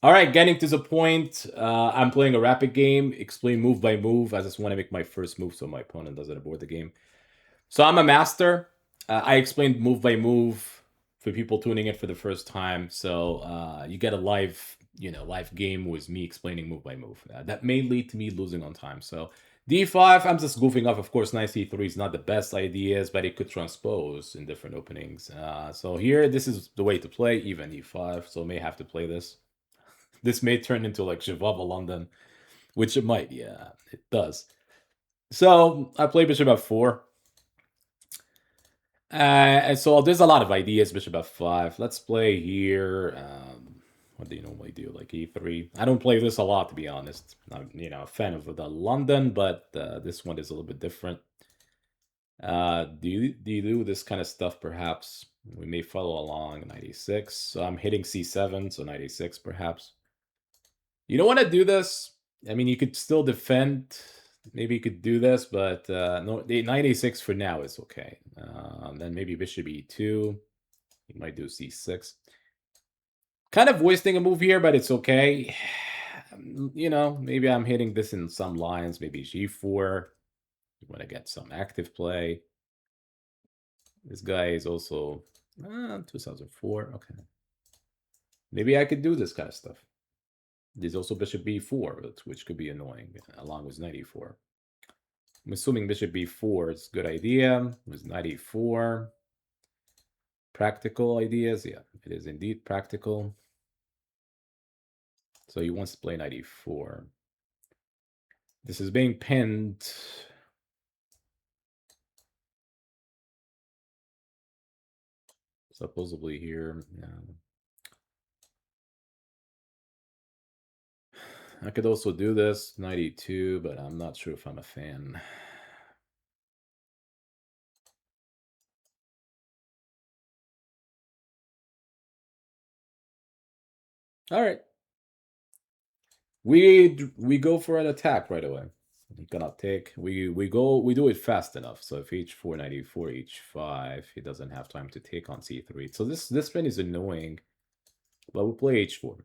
All right, getting to the point. I'm playing a rapid game. Explain move by move. I just want to make my first move so my opponent doesn't abort the game. So I'm a master. I explained move by move for people tuning in for the first time. So you get a live, live game with me explaining move by move. That may lead to me losing on time. So d5, I'm just goofing off. Of course, knight c3 is not the best ideas, but it could transpose in different openings. So here, this is the way to play, even e5. So may have to play this. This may turn into like Shivava London, which it might. Yeah, it does. So I play bishop f4. And so there's a lot of ideas. Bishop f5. Let's play here. What do you normally do? Like e3. I don't play this a lot, to be honest. I'm a fan of the London, but this one is a little bit different. Do you do this kind of stuff? Perhaps we may follow along. 96. So I'm hitting c7, so 96 perhaps. You don't want to do this. I mean, you could still defend. Maybe you could do this, but no, 96 for now is okay. Then maybe bishop e2. You might do c6. Kind of wasting a move here, but it's okay. Maybe I'm hitting this in some lines. Maybe g4. You want to get some active play. This guy is also 2004. Okay. Maybe I could do this kind of stuff. There's also bishop b4, which could be annoying, along with 94. I'm assuming bishop b4 is a good idea. With 94. Practical ideas. Yeah, it is indeed practical. So he wants to play 94. This is being pinned. Supposedly here. Yeah. I could also do this, 92, but I'm not sure if I'm a fan. All right. We go for an attack right away. He cannot take. We do it fast enough. So if h4, 94, h5, he doesn't have time to take on c3. So this spin is annoying, but we'll play h4.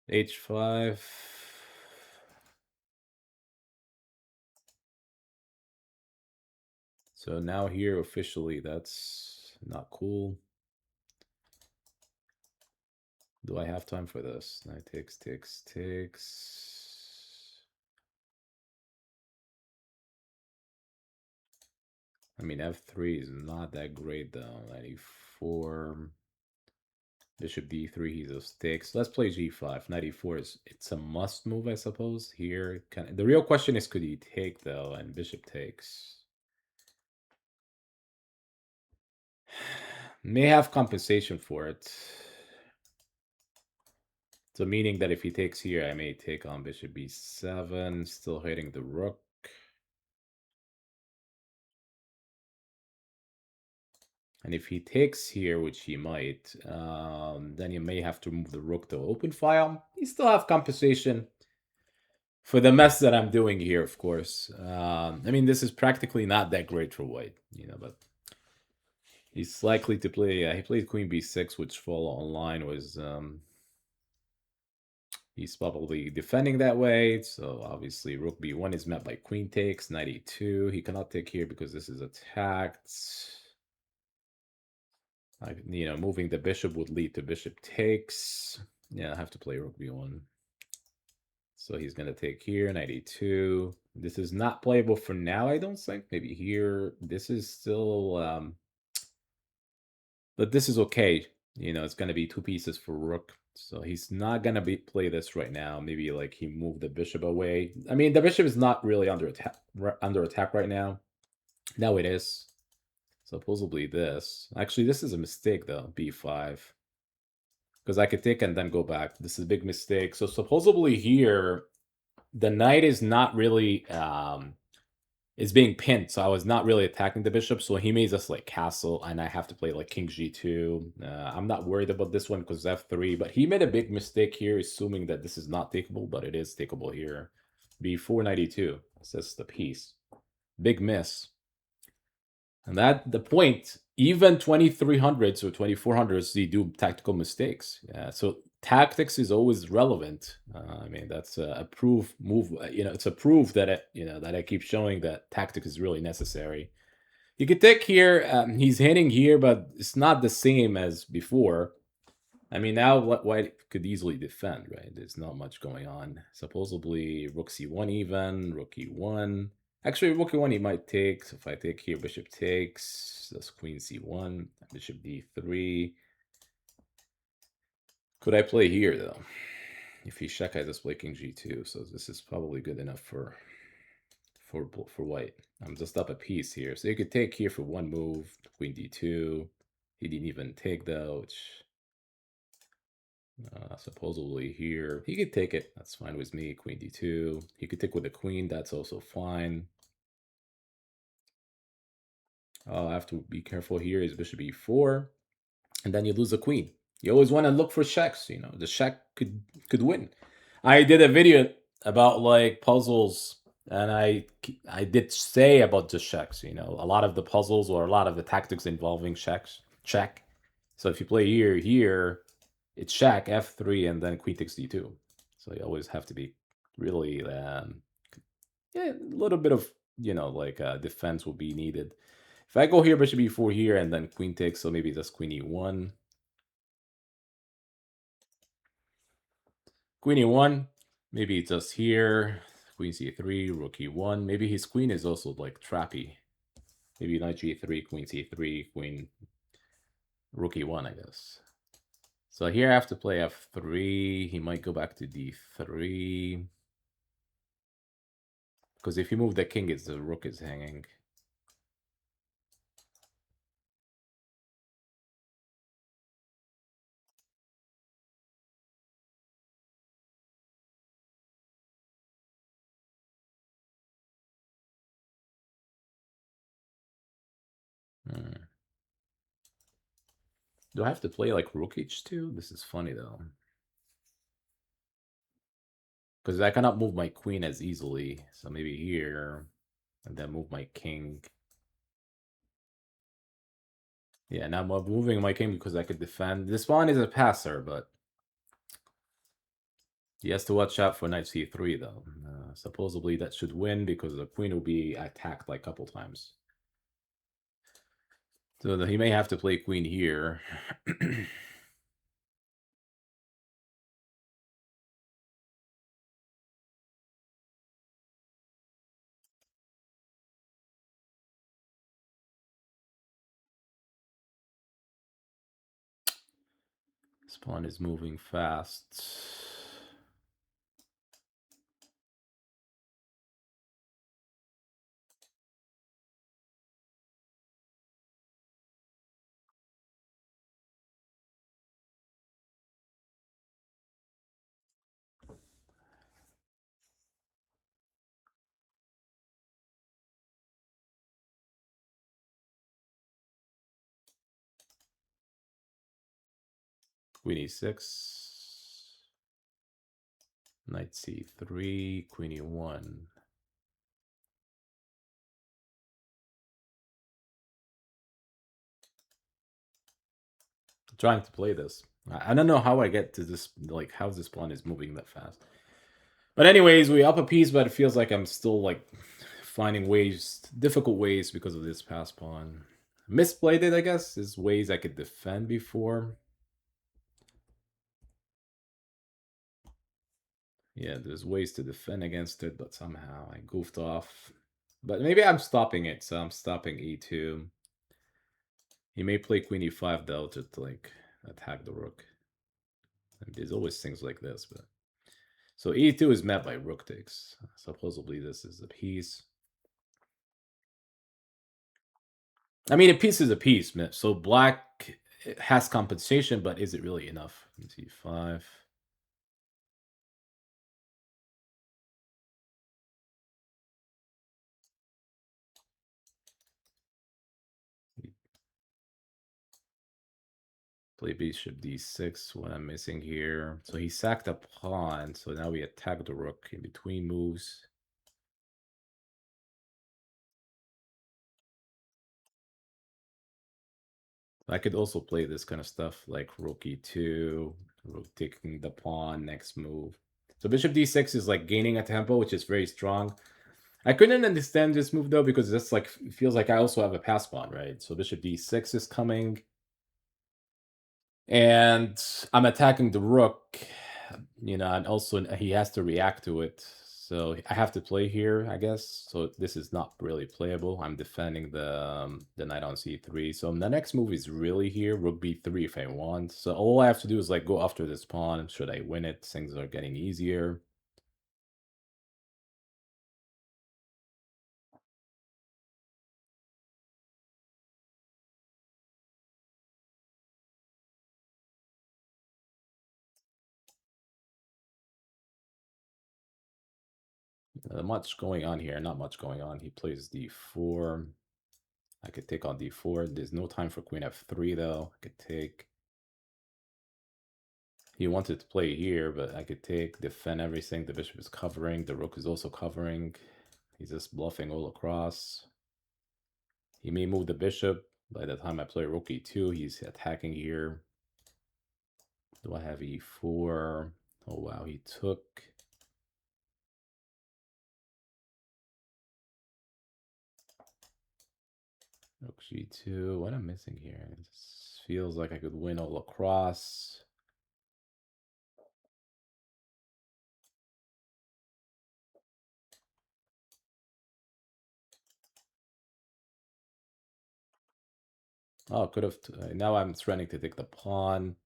h5. So now here officially that's not cool. Do I have time for this? Knight takes. I mean, f3 is not that great though. 94. Bishop d3, he just takes. Let's play g5. 94 it's a must move, I suppose. Here, the real question is, could he take though? And bishop takes. May have compensation for it. So meaning that if he takes here, I may take on bishop b7, still hitting the rook. And if he takes here, which he might, then you may have to move the rook to open file. You still have compensation for the mess that I'm doing here, of course. I mean, this is practically not that great for white, but he's likely to play. He played queen b6, which follow online was. He's probably defending that way. So obviously, rook b1 is met by queen takes, 92. He cannot take here because this is attacked. Moving the bishop would lead to bishop takes. Yeah, I have to play rook b1. So he's going to take here, 92. This is not playable for now, I don't think. Maybe here. This is still... but this is okay. It's going to be 2 pieces for rook. So he's not going to play this right now. Maybe like he moved the bishop away. I mean, the bishop is not really under attack right now. Now it is. Supposedly this. Actually, this is a mistake though, b5. Because I could take and then go back. This is a big mistake. So supposedly here, the knight is not really is being pinned. So I was not really attacking the bishop. So he made just like castle, and I have to play like king g2. I'm not worried about this one because f3, but he made a big mistake here, assuming that this is not takeable, but it is takeable here. b4, 92. That's the piece. Big miss. And that the point even 2300s or 2400s, they do tactical mistakes. Yeah, so tactics is always relevant. I mean, that's a proof move. It's a proof that that I keep showing that tactic is really necessary. You could take here. He's hitting here, but it's not the same as before. I mean, now White could easily defend, right? There's not much going on. Supposedly, rook c1 even, rook e1. Actually, rook e1 he might take. So if I take here, bishop takes. That's queen c1, bishop d3. Could I play here, though? If he check, I just play king g2. So this is probably good enough for white. I'm just up a piece here. So you could take here for one move, queen d2. He didn't even take, though, which supposedly here, he could take it. That's fine with me. Queen d2. He could take with the queen. That's also fine. I have to be careful here. Is bishop e4, and then you lose a queen. You always want to look for checks. The check could win. I did a video about like puzzles, and I did say about the checks. A lot of the puzzles or a lot of the tactics involving checks. Check. So if you play here, it's check f3 and then queen takes d2. So you always have to be really, yeah, a little bit of like defense will be needed. If I go here, bishop e4 here, and then queen takes, so maybe that's queen e1. Queen e1, maybe just here, queen c3, rook e1. Maybe his queen is also like trappy. Maybe knight g3, queen c3, queen, rook e1, I guess. So here I have to play f3. He might go back to d3. Because if you move the king, it's the rook is hanging. Do I have to play like rook h2? This is funny though. Because I cannot move my queen as easily. So maybe here, and then move my king. Yeah, now I'm moving my king because I could defend. This pawn is a passer, but he has to watch out for knight c3 though. Supposedly that should win because the queen will be attacked like a couple times. So he may have to play queen here. This pawn is moving fast. Queen e6. Knight c3, queen e1. Trying to play this. I don't know how I get to this, like how this pawn is moving that fast. But anyways, we up a piece, but it feels like I'm still like finding ways, difficult ways because of this pass pawn. Misplayed it, I guess. There's ways I could defend before. Yeah, there's ways to defend against it, but somehow I goofed off. But maybe I'm stopping it, so I'm stopping e2. He may play queen e5 though to like attack the rook. And there's always things like this, but so e2 is met by rook takes. Supposedly this is a piece. I mean, a piece is a piece, man. So black has compensation, but is it really enough? c5. Play bishop d6. What I'm missing here. So he sacked a pawn. So now we attack the rook in between moves. I could also play this kind of stuff like rook e2, rook taking the pawn, next move. So bishop d6 is like gaining a tempo, which is very strong. I couldn't understand this move though, because this like feels like I also have a pass pawn, right? So bishop d6 is coming. And I'm attacking the rook, you know, and also he has to react to it. So I have to play here, I guess. So this is not really playable. I'm defending the knight on c3. So the next move is really here, rook b3 if I want. So all I have to do is like go after this pawn. Should I win it? Things are getting easier. Much going on here, not much going on. He plays d4. I could take on d4. There's no time for queen f3 though. I could take. He wanted to play here, but I could take, defend everything. The bishop is covering. The rook is also covering. He's just bluffing all across. He may move the bishop. By the time I play rook e2, he's attacking here. Do I have e4? Oh, wow, he took. Rook g2. What am I missing here? This feels like I could win all across. Oh, could have. Now I'm threatening to take the pawn.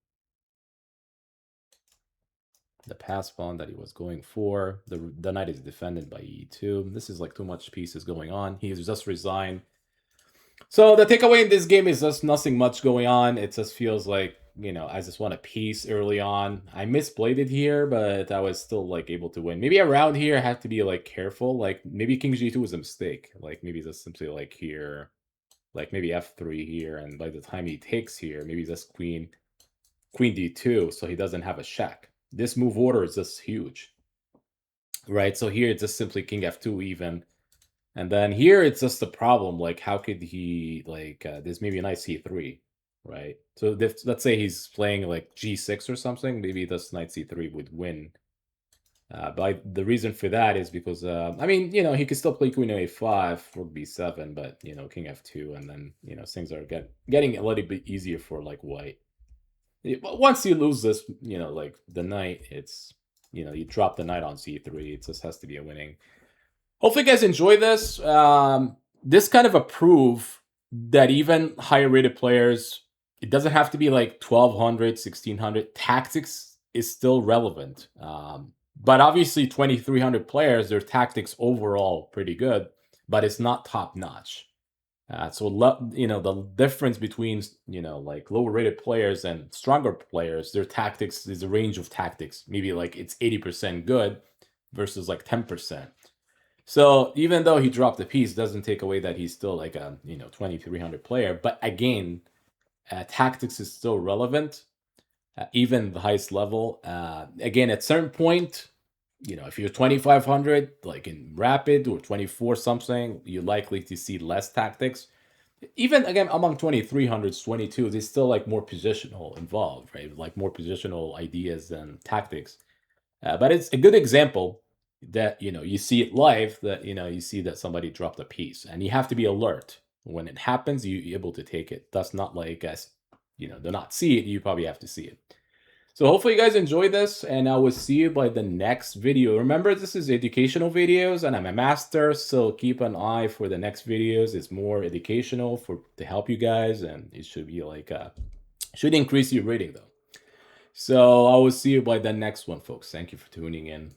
The pass pawn that he was going for. The knight is defended by e2. This is like too much pieces going on. He's just resigned. So the takeaway in this game is just nothing much going on. It just feels like, you know, I just want a piece early on. I misplayed it here, but I was still like able to win. Maybe around here I have to be like careful. Like maybe king g2 was a mistake. Like maybe just simply like here, like maybe f3 here, and by the time he takes here, maybe just queen d2, so he doesn't have a check. This move order is just huge, right? So here it's just simply king f2 even. And then here it's just a problem, like how could he, like, there's maybe a nice c3, right? So let's say he's playing like g6 or something, maybe this knight c3 would win. But the reason for that is because, I mean, you know, he could still play queen a5, rook b7, but, you know, king f2, and then, you know, things are getting a little bit easier for, like, white. Once you lose this, you know, like, the knight, it's, you know, you drop the knight on c3, it just has to be a winning. Hopefully you guys enjoy this. This kind of a proof that even higher rated players, it doesn't have to be like 1200, 1600. Tactics is still relevant. But obviously 2300 players, their tactics overall pretty good, but it's not top notch. So you know, the difference between, you know, like lower rated players and stronger players, their tactics is a range of tactics. Maybe like it's 80% good versus like 10%. So even though he dropped the piece, doesn't take away that he's still like a, you know, 2300 player. But again, tactics is still relevant, even the highest level. Again, at certain point, you know, if you're 2500, like in rapid or 24 something, you're likely to see less tactics. Even again among 2300s, 22, there's still like more positional involved, right? Like more positional ideas than tactics. But it's a good example that, you know, you see it live, that, you know, you see that somebody dropped a piece, and you have to be alert when it happens. You're able to take it. That's not like, as you know, do not see it. You probably have to see it. So hopefully you guys enjoy this, and I will see you by the next video. Remember, this is educational videos, and I'm a master, so keep an eye for the next videos. It's more educational to help you guys, and it should be like should increase your rating though. So I will see you by the next one, folks. Thank you for tuning in.